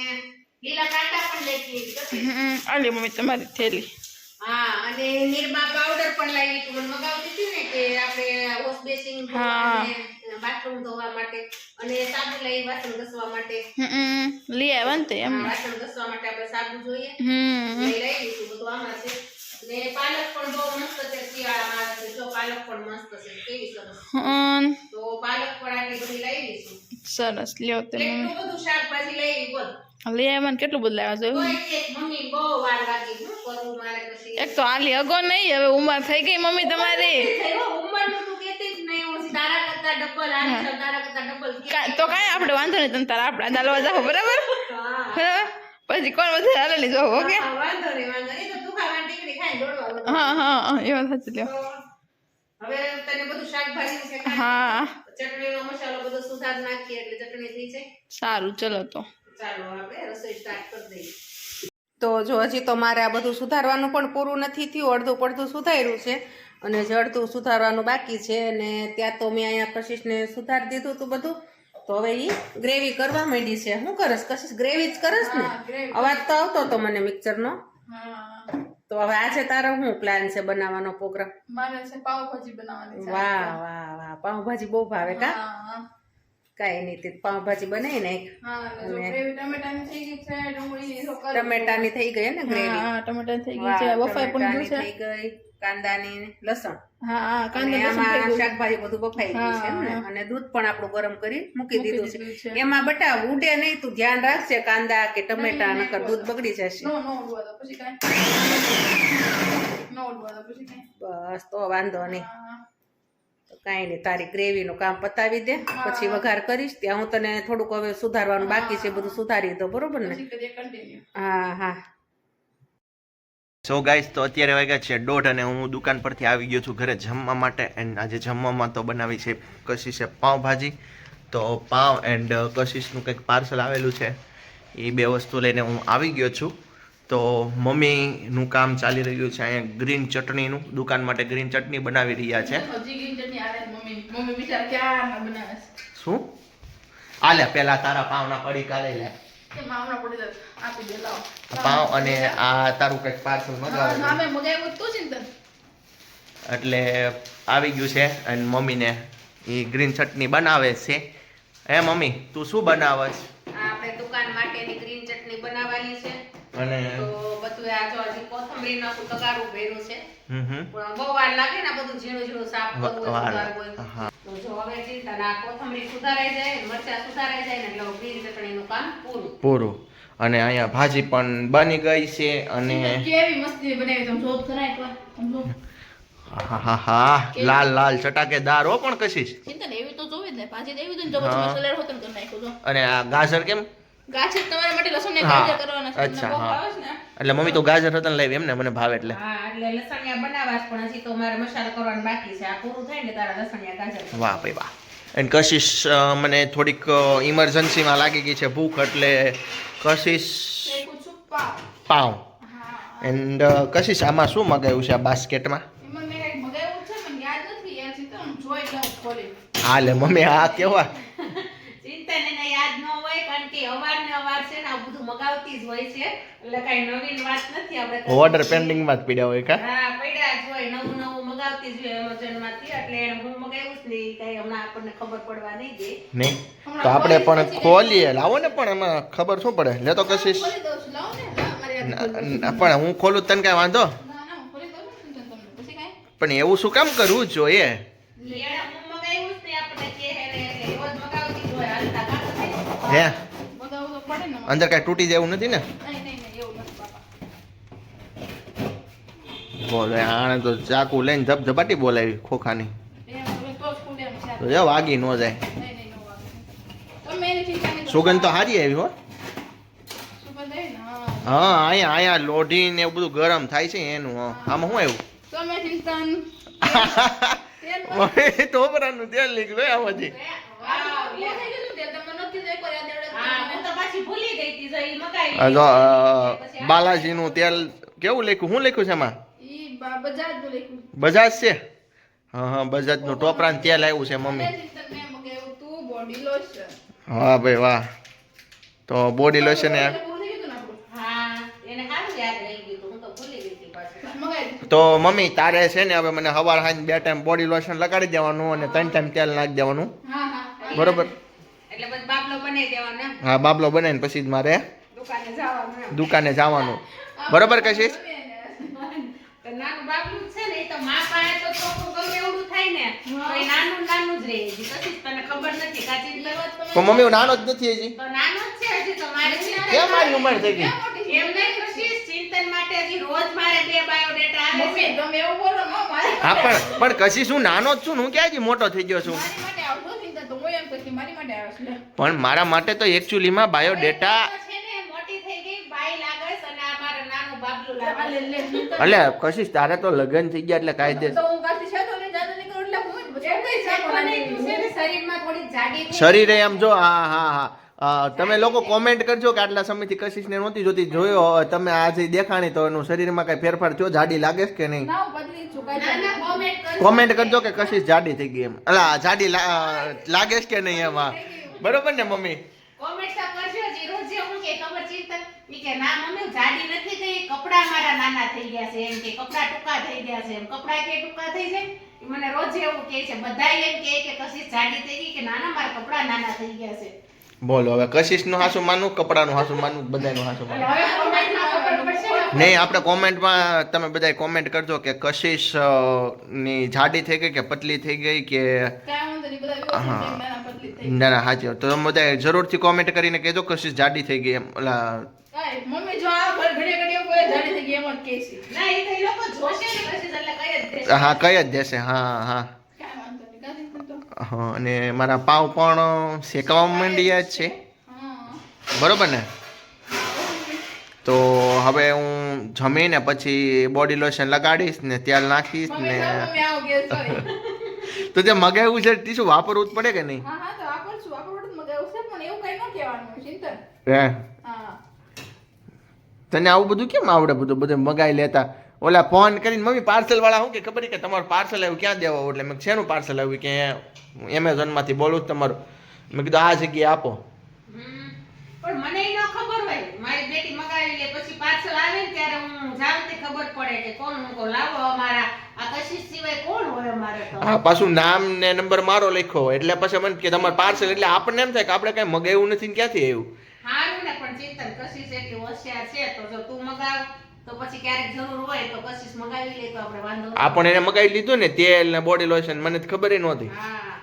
લીલા કાંટા પણ લેતી હતી. આલી મમ્મી તમારી થેલી. હા, અને નિરમા પાવડર પણ લાવી હતી. મને મગાવતી હતી ને કે આપણે વોશ બેસિન બાથરૂમ ધોવા માટે અને સાબુ લઈ વાસણ ઘસવા માટે. લઈ આવ્યા ને તે એમ. વાસણ ઘસવા માટે આપણે સાબુ જોઈએ. લઈ લઈશું બધું આમાં છે. ને પાલક પણ બહુ મસ્ત છે, શિયાળામાં આવે છે. જો પાલક પણ મસ્ત છે, કેવી સરસ. તો પાલક પણ આટલી બધી લઈ લઈશું. સરસ લ્યો તમે. એટલું બધું શાકભાજી લઈ બોલ. લઈ આવ્યા ને કેટલું બધું લાવ્યા જોયું. મમ્મી બહુ વાર લાગી શું કરવું મારે પછી. એક તો આલી અગો નહીં, હવે ઉંમર થઈ ગઈ મમ્મી તમારી. ઉંમરનું તું કહેતી જ નહીં. હું તારા કરતા ડબલ આલી છે, તારા કરતા ડબલ. તો કાંઈ આપણે વાંધો નહીં, તમે તારા આપણા દાલવા જાઓ બરાબર. બરાબર પછી કોણ વધારે હાલે લીધો ઓકે. વાંધો નહીં તો તું ખાવાની ટીકડી ખાઈ દોડવા. હા એ વાત સાચી લ્યો. હવે તને બધું શાકભાજી છે. હા ચટણીનો મસાલો બધો સુધાર નાખીએ એટલે ચટણી થઈ જાય. સારું ચલો તો ચાલો આપણે રસોઈ સ્ટાર્ટ કરી દઈએ. તો જો હજી તો મારે આ બધું સુધારવાનું પણ પૂરું નથી થયું. અડધું પડધું સુધાર્યું છે અને જે અડધું સુધારવાનું બાકી છે. અને ત્યાં તો મેં અહીંયા કશિશને સુધારી દીધું હતું બધું. તો હવે એ ગ્રેવી કરવા માંડી છે. શું કરસ કશિશ? ગ્રેવી જ કરસ ને? અવાજ તો આવતો હતો મને મિક્સરનો. તો હવે આજે તારો શું પ્લાન છે બનાવવાનો પ્રોગ્રામ? મારે છે પાવભાજી બનાવવાની છે. વાહ વાહ વાહ, પાવભાજી બહુ ભાવે કા? કાંઈ નહીં, તે પાવભાજી બનાવી નાખ. ટમેટાની થઈ ગઈ છે, ડુંગળી ટમેટાની થઈ ગઈ ને ગ્રેવી? ટમેટા થઈ ગઈ છે, બફાઈ પણ ગયું છે. થઈ ગઈ, કાંદાની, લસણ. હા કાંદા આમાં શાકભાજી બધું બફાઈ ગયું છે એમ ને? અને દૂધ પણ આપણું ગરમ કરી મૂકી દીધું છે. એમાં બટા ઉડે નહીં, તું ધ્યાન રાખજે કાંદા કે ટમેટા, નકર દૂધ બગડી જશે. બસ તો વાંધો નહીં. કાંઈ નહીં, તારી ગ્રેવીનું કામ પતાવી દે, પછી વઘાર કરીશ. ત્યાં હું તને થોડુંક હવે સુધારવાનું બાકી છે, બધું સુધારી દો બરોબર ને? હા હા. સો ગાઈસ, તો અત્યારે વાગ્યા છે 1:30 અને હું દુકાન પરથી આવી ગયો છું ઘરે જમવા માટે. એન્ડ આજે જમવામાં તો બનાવી છે કશિશે પાવભાજી. તો પાવ એન્ડ કશિશનું કંઈક પાર્સલ આવેલું છે, એ બે વસ્તુ લઈને હું આવી ગયો છું. તો મમ્મીનું કામ ચાલી રહ્યું છે અહીંયા ગ્રીન ચટણીનું. દુકાન માટે ગ્રીન ચટણી બનાવી રહ્યા છે. શું આલે પેલા તારા પાવના પડીકા લઈ લે. પાવ અને આ તારું કંઈક પાર્સલ મગાવેલું એટલે આવી ગયું છે. અને મમ્મીને એ ગ્રીન ચટણી બનાવે છે. હે મમ્મી, તું શું બનાવસ? આપણે દુકાન માટેની ગ્રીન ચટણી બનાવવાની છે. અને તો બધું આ જો હજી કોથમરી નાખું તગારું ભર્યું છે. પણ બહુ વાર લાગે ને બધું ઝીણું ઝીણું સાફ કરવું હોય. તો જો હવે ચિંતા ના, કોથમરી સુધારાઈ જાય, મરચાં સુધારાઈ જાય ને એટલે ગ્રીન ચટણીનું કામ પૂરું. અને અહીંયા ભાજી પણ બની ગઈ છે. અને કેવી મસ્તી બનાવી, તમે જોત કરાય એકવાર સમજો. હા લાલ લાલ ચટાકેદાર હો. પણ કશીશ ચિંતા ને એવી તો જોવે ને, ભાજી દેવી તો જો પછી સલાડ હોતન કરી નાખ્યો જો. અને આ ગાજર કેમ? ગાજર તમારા માટે લસણ ને ગાજર કરવાના છે. અચ્છા હા, એટલે મમ્મી તો ગાજર હતા ને લાવી એમને, મને ભાવે એટલે. હા, એટલે લસણિયા બનાવવા જ, પણ હજી તો મારે મસાલો કરવાનો બાકી છે. આ પૂરું થાય ને તારા લસણિયા ગાજર. વાહ ભાઈ વાહ. એન્ડ કશિશ મને થોડીક ઇમરજન્સીમાં લાગી ગઈ છે ભૂખ, એટલે કશિશ પાવ. એન્ડ કશિશ આમાં શું મગાવ્યું છે આ બાસ્કેટમાં? હા લે મમ્મી, આ કેવા ચિંતા ને યાદ ન હોય, કારણ કે અવારનવાર છે ને આ બધું મગાવતી જ હોય છે, એટલે કઈ નવીન વાત નથી. આપણે ઓર્ડર પેન્ડિંગમાં જ પડ્યા હોય કા? હા, પડ્યા જ હોય, નવું નવું મગાવતી જ હોય એમેઝોન માંથી. એટલે હું મગાવ્યું જ નહીં, કઈ હમણાં આપણને ખબર પડવા નહીં દે. નહીં તો આપણે પણ ખોલીએ. લાવો ને, પણ એમાં ખબર શું પડે? લે તો કશિશ. પણ હું ખોલું તને કઈ વાંધો? પણ એવું શું કામ કરવું જોઈએ? હે અંદર કઈ તૂટી જાય એવું નથી ને? બોલે આને તો ચાકુ લઈને ધબધબાટી બોલાવી ખોખાની, તો જો વાગી ન જાય. સુગંધ તો સારી આવી હો. હા, અહીંયા લોઢી ને એવું બધું ગરમ થાય છે એનું. આમાં શું આવ્યું? ટોપરાનું તેલ નીકળ્યું આમાંથી. બાલાજી નું તેલ કેવું લખ્યું? શું લખ્યું છે એમાં? બજાજ છે. હા, બજાજ નું ટોપરાનું તેલ આવ્યું છે મમ્મી. હા ભાઈ વાહ. તો બોડી લોશન મગાવી તો મમ્મી તારે છે ને હવે મને સવાર સાંજ 2 ટાઈમ બોડી લોશન લગાડી દેવાનું અને 3 ટાઈમ તેલ નાખી દેવાનું હા હા બરોબર એટલે પછી બાપલો બનાવી દેવાનો એમ. હા બાબલો બનાવીને પછી જ મારે દુકાને જવાનું એમ. દુકાને જવાનું બરોબર કશીશ તો નાનું બાપલું જ છે ને એ તો માં પાસે તો ચોખ્ખું ગમે એવડું થાય ને તો એ નાનું નાનું જ રહે હજી. પછી તને ખબર નથી કાચી પણ મમ્મી હું નાનો જ નથી હજી તો નાનો જ છે હજી તો મારે ચિંતન કેમ મારી ઉંમર થઈ ગઈ એમ નહીં કશીશ ચિંતન માટે હજી રોજ મારે 2 બાયોડેટા આવે મમ્મી છે. તમે એવું બોલો ન મારી હા પણ કશીશ હું નાનો જ છું ને હું ક્યાં હજી મોટો થઈ ગયો છું મારી માટે આવતો ચિંતા તો હું એમ કહું કે મારી માટે આવે છે પણ મારા માટે તો એકચ્યુઅલીમાં બાયોડેટા તો છે ને મોટી થઈ ગઈ બાઈ લાગસ અને આ મારું નાનું બાબલું લાગે. લે લે ચિંતા એટલે કશીશ તારે તો લગ્ન થઈ ગયા એટલે કાયદે તો હું કાથી છે તો ને જાતો નહીં કરું એટલે હું જ એમ કઈ છે પણ તું છે ને શરીરમાં થોડી જાડી થઈ શરીરે એમ જો હા હા હા તમે લોકો કોમેન્ટ કરજો કે આટલા સમયથી કશીશને નહોતી જોતી જોયો તમે આજે દેખાણી તો એનું શરીરમાં કઈ ફેરફાર થયો જાડી લાગે છે કે નહીં ના હું પતલી છું કાંઈ ના ના કોમેન્ટ કરજો. કોમેન્ટ કરજો કે કશીશ જાડી થઈ ગઈ એમ અલા જાડી લાગે છે કે નહીં એમ હા બરોબર ને મમ્મી કોમેન્ટ તો કરજો જી રોજ જે હું કે ખબર ચિંતન ઈ કે ના મમ્મી જાડી નથી થઈ કપડા મારા નાના થઈ ગયા છે એમ કે કપડા ટૂંકા થઈ ગયા છે એમ કપડા કે ટૂંકા થઈ જાય ઈ મને રોજ એવું કહે છે બધાય એમ કે કશી જાડી થઈ ગઈ કે નાના મારા કપડા નાના થઈ ગયા છે. બોલો હવે કશીશનું હાસું માનવું કપડાનું હાસું માનવું બધાનું હાસું એટલે માનવું હવે કોમેન્ટમાં ખબર પડશે ને. નહીં આપણે કોમેન્ટમાં તમે બધા કોમેન્ટ કરજો કે કશીશ ની જાડી થઈ ગઈ કે પતલી થઈ ગઈ કે કાંઈ વાંધો નહીં બધા હા. વ્યવસ્થિત નાના પતલી થઈ ના ના સાચી વાત. તો તમે બધા જરૂરથી કોમેન્ટ કરીને કહેજો કશીશ જાડી થઈ ગઈ એમ ઓલા કાંઈ મમ્મી જો આ ઘડીએ ઘડીએ કોઈ જાડી થઈ ગઈ એમ જ કહે છે ના એ તો ઈ લોકો જોશે ને કશી એટલે કઈ જ દેશે. હા કઈ જ દેશે હા હા કાંઈ વાંધો નહીં કાંઈ ચિંતા તો હા અને મારા પાવ પણ શેકવા માંડ્યા જ છે હા બરોબર ને તો હવે હું જમીને પછી બોડી લોશન લગાડીશ ને તેલ નાખીશ મમ્મી ને સર મમ્મી આવો કે સોરી તો જે મગાવ્યું છે ટીશું વાપરવું જ પડે કે નહીં હા હા તો વાપરશું વાપરવું જ મગાવું છે પણ એવું કઈ ન કહેવાનું ચિંતન હે હા તને આવું બધું કેમ આવડે બધું બધું મગાવી લેતા ઓલા ફોન કરીને મમ્મી પાર્સલ વાળા શું કે ખબર છે કે તમારું પાર્સલ આવ્યું ક્યાં દેવા એટલે મેં કીધું, શેનું પાર્સલ આવ્યું કે એમેઝોન માંથી બોલું જ તમારું મેં કીધું આ જગ્યાએ આપો પણ મને ઈ ન ખબર હોય મારી બેટી મગાવી લે પછી પાર્સલ આવે ને ત્યારે હું જાઉં તે ખબર પડે કે કોણ મૂકો લાવો અમારા આ કશીશ સિવાય કોણ હોય અમારે તો હા પાછું નામ ને નંબર મારો લખ્યો હોય એટલે પછી મને કે તમારું પાર્સલ એટલે આપણને એમ થાય કે આપણે કઈ મગાવ્યું નથી ને ક્યાંથી આવ્યું હારું ને પણ ચિંતન કશીશ એટલી હોશિયાર છે તો જો તું મગાવ તો પછી ક્યારેક જરૂર હોય તો કશીશ મગાવી લે તો આપણે વાંધો નહીં. આપણે એને મગાવી લીધું ને તેલ ને બોડી લોશન મને તો ખબર નહોતી હા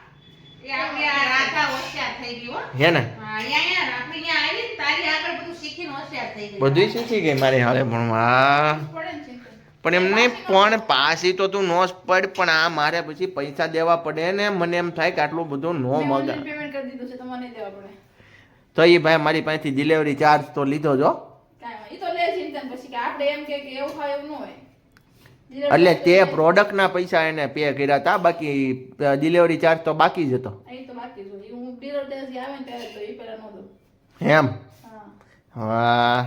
એ આપણી આ રાધા હોશિયાર થઈ ગઈ હો હે ને હા અહીંયા આપણે અહીંયા આવી ને તારી આગળ બધું શીખીને હોશિયાર થઈ ગઈ બધું શીખી ગઈ મારી હાલે ભણવા પડે ને ચિંતન પણ એમને પણ પાછી તો તું નોસ પડ પણ આ મારે પછી પૈસા દેવા પડે ને મને એમ થાય કે આટલું બધું નો મેં મગા ઓનલાઈન પેમેન્ટ કરી દીધું છે તમારે નહીં દેવા પડે તો એ ભાઈ મારી પાસેથી ડિલિવરી ચાર્જ તો લીધો જો કાંઈ ઈ તો લે ચિંતન પછી કે આપણે એમ કે એવું થાય એવું ન હોય એટલે તે પ્રોડક્ટના પૈસા એને પે કર્યા હતા બાકી ડિલિવરી ચાર્જ તો બાકી જ હતો અહીં તો બાકી જો ઈ હું ડિલર ડેઝ આવે ને ત્યારે તો ઈ પહેલા ન દઉં એમ હા હા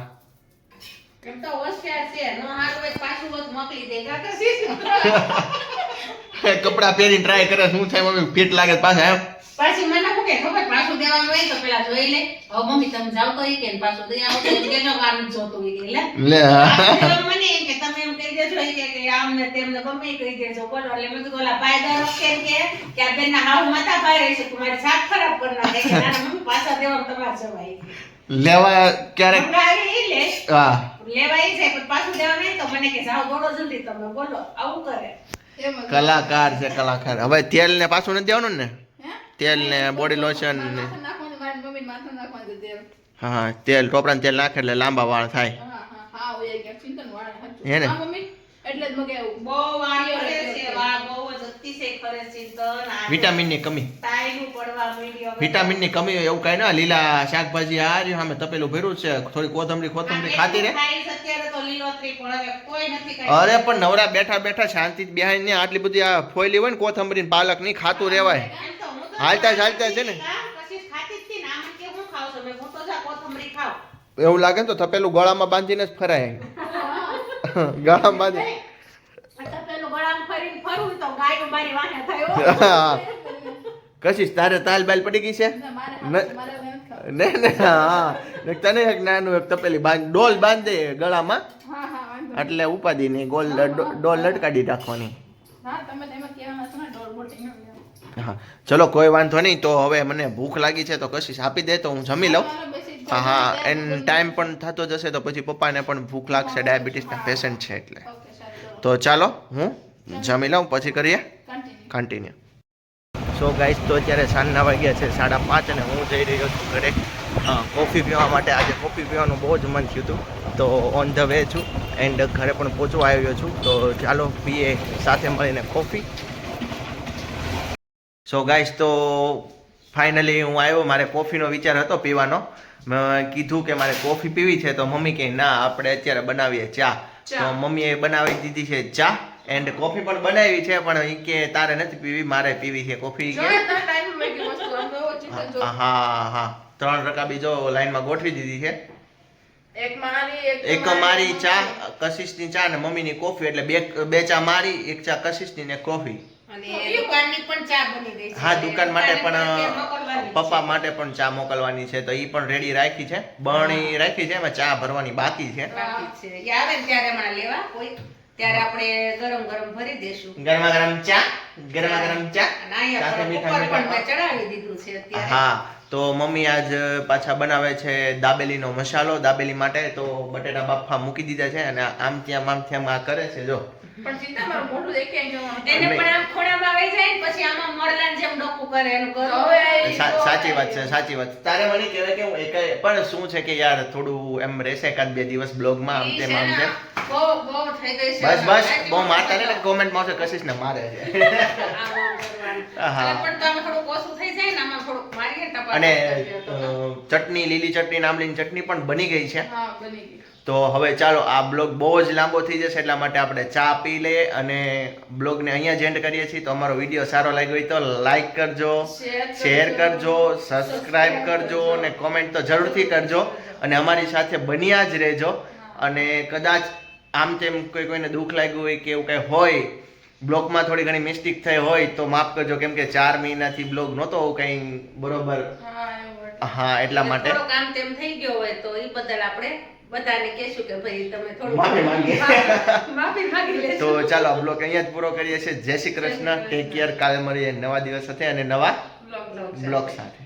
એમ તો હોશિયાર છે નો હારું હોય તો પાછું વધ મોકલી દે કા કશીશ કપડા પહેરીને ટ્રાય કરે શું થાય મમ્મી ફિટ લાગે પાછા એમ પાછી મને શું કે ખબર પાછું દેવાનું હોય તો પેલા જોઈ લે હવે મમ્મી તમે જાવ તો ઈ કે ને પાછું દઈ આવો તો એમ કેજો કે આમ જ જોતું ઈ કે લે લે પાછું મને એમ કે તમે એમ કહી દેજો ઈ કે આમને તેમને ગમે ઈ કહી દેજો બોલો એટલે મેં કીધું ઓલા ભાઈ દર વખતે એમ કે આ બેનના હાવ માથા ભાઈ રહેશે તમારી સાપ ખરાબ કરી નાખે કે ના મમ્મી પાછા દેવાનું તમારે જવાય લેવા ક્યારેક મંગાવી ઈ લે હા લેવા ઈ જાય પણ પાછું દેવા નહીં તો મને કે જાઓ દોડો જલ્દી તમે બોલો આવું કરે એમ જ કલાકાર છે કલાકાર હવે તેલ ને પાછું નથી દેવાનું ને હે તેલ ને બોડી લોશન ને માથે નાખવાનું મારી મમ્મી માથે નાખવાનું છે તેલ હા તેલ ટોપરાનું તેલ નાખે એટલે લાંબા વાળ થાય હા હા હા ઓય કે ચિંતન વાળા સાચું હે ને? હા મમ્મી એટલે જ મગાવ્યું બહુ વાર કરે છે વા બહુ જ અતિશય કરે છે તો વિટામિનની કમી તાઈનું પડવા માંડ્યો હવે. વિટામિનની કમી હોય એવું કઈ ના લીલા શાકભાજી આ રહ્યું સામે તપેલું ભર્યું છે થોડી કોથમરી ખાતી રે ખાઈ છે અત્યારે તો લીલોતરી પણ હવે કોઈ નથી ખાઈ. અરે પણ નવરા બેઠા બેઠા શાંતિ બેહાઈને આટલી બધી આ ફોયલી હોય ને કોથમરી ને પાલક ની ખાતું રેવાય એમ તો હું તો હાલતા ચાલતા છે ને. પછી ખાતી જ હતી ને આમ કે હું ખાવ છું મેં હું તો જા કોથમરી ખાવ એવું લાગે ને તો તપેલું ગળામાં બાંધીને જ ફરાય ગળામાં બાંધી પેલું ગળામાં ફરીને ફરું તો ગાયનું મારી વાહે થયો કશીશ તારે તાલ બાલ પડી ગઈ છે ના મારે ને- મારે હવે નથી ખાવું. ને હા ને તને એક નાનું એક તપેલી બાંધ ડોલ બાંધ દે ગળામાં હા હા વાંધો એટલે ઉપાધિ નહીં, ગોલ ડોલ લટકાડી રાખવાની. હા તમે તેમાં કહેવાના છો ને ડોર બોટિંગ. હા ચલો કોઈ વાંધો નહીં. તો હવે મને ભૂખ લાગી છે તો કશીશ આપી દે તો હું જમી લઉં. હા એન ટાઈમ પણ થતો જશે તો પછી પપ્પાને પણ ભૂખ લાગશે, ડાયાબિટીસના પેશન્ટ છે એટલે. ઓકે સારું તો ચાલો હું જમી લઉં પછી કરીએ કન્ટિન્યુ. કન્ટિન્યુ. સો ગાઈસ તો અત્યારે સાંજના વાગ્યા છે 5:30 અને હું જઈ રહ્યો છું ઘરે કોફી પીવા માટે. આજે કોફી પીવાનું બહુ જ મન થયું હતું તો ઓન ધ વે છું એન્ડ ઘરે પણ પહોંચવા આવ્યો છું. તો ચાલો પીએ સાથે મળીને કોફી. સો ગાઈસ તો ફાઇનલી હું આવ્યો. મારે કોફીનો વિચાર હતો પીવાનો. મેં કીધું કે મારે કોફી પીવી છે તો મમ્મી કહે ના આપણે અત્યારે બનાવીએ ચા. તો મમ્મીએ બનાવી દીધી છે ચા એન્ડ કોફી પણ બનાવી છે, પણ એ કે તારે નથી પીવી, મારે પીવી છે કોફી. હા હા 3 રકાબી જો લાઈનમાં ગોઠવી દીધી છે. એક મારી ચા, કશિશની ચા ને મમ્મીની કોફી, એટલે બે ચા મારી, એક ચા કશિશની ને કોફી. અને દુકાનની પણ ચા બની ગઈ છે. હા દુકાન માટે પણ મોકલવાની છે. પપ્પા માટે પણ ચા મોકલવાની છે તો એ પણ રેડી રાખી છે, બરણી રાખી છે, એમાં ચા ભરવાની બાકી છે. બાકી છે. એ આવે ને ત્યારે હમણાં લેવા કોઈ ત્યારે આપણે ગરમ ગરમ ભરી દેશું. ગરમા ગરમ ચા, ગરમા ગરમ ચા અને અહીંયા સાથે પણ મીઠા ઉપર પણ મીઠા. મેં ચડાવી દીધું છે અત્યારે. હા તો મમ્મી આજ પાછા બનાવે છે દાબેલીનો મસાલો. દાબેલી માટે તો બટેટા બાફા મૂકી દીધા છે અને આમ ત્યાં આ કરે છે જો. પણ ચિંતા મારું મોઢું દેખે જવાનું. એને પણ આમ ખોડામાં વહી જાય ને પછી આમાં મોરલાને જેમ ડોકું કરે એનું કરો. હવે સાચી વાત છે, સાચી વાત. તારે મને કહેવાય કે હું એક પણ શું છે કે યાર થોડું એમ રહેશે 1-2 દિવસ બ્લોગમાં આમ તેમ આમ તેમ. બહુ થઈ ગઈ છે. બસ બહુ મારતા ને કોમેન્ટમાં આવશે કશિશ ને મારે છે. આવું કરવાનું. હા. પણ તો આમાં થોડુંક ઓછું થઈ જાય ને આમાં થોડુંક મારીએ ને ટપા અને ટપા ચટણી, લીલી ચટણી, આમલીની ચટણી પણ બની ગઈ છે. હા બની ગઈ. તો હવે ચાલો આ બ્લોગ બહુ જ લાંબો થઈ જશે એટલા માટે આપણે ચા પી લઈએ અને બ્લોગને અહીંયા જ એન્ડ કરીએ છીએ. તો અમારો વિડીયો સારો લાગ્યો હોય તો લાઈક કરજો, શેર કરજો, સબસ્ક્રાઇબ કરજો અને કોમેન્ટ તો જરૂરથી કરજો અને અમારી સાથે બન્યા જ રહેજો. અને કદાચ આમ તેમ કોઈને દુઃખ લાગ્યું હોય કે એવું કંઈ હોય, બ્લોગમાં થોડી ઘણી મિસ્ટેક થઈ હોય તો માફ કરજો, કેમ કે 4 મહિનાથી બ્લોગ નહોતો કંઈ બરોબર. હા એવું. હા એટલા માટે થોડુંક આમ તેમ થઈ ગયો હોય તો એ બદલ આપણે બધાને કહેશું કે ભાઈ તમે થોડું માફી માંગીએ. માફી માંગી લેશું. તો ચાલો આ બ્લોગ અહીંયા જ પૂરો કરીએ છીએ. જય શ્રી કૃષ્ણ, ટેક કેર. કાલે મળીએ નવા દિવસ સાથે અને નવા બ્લોગ બ્લોગ સાથે.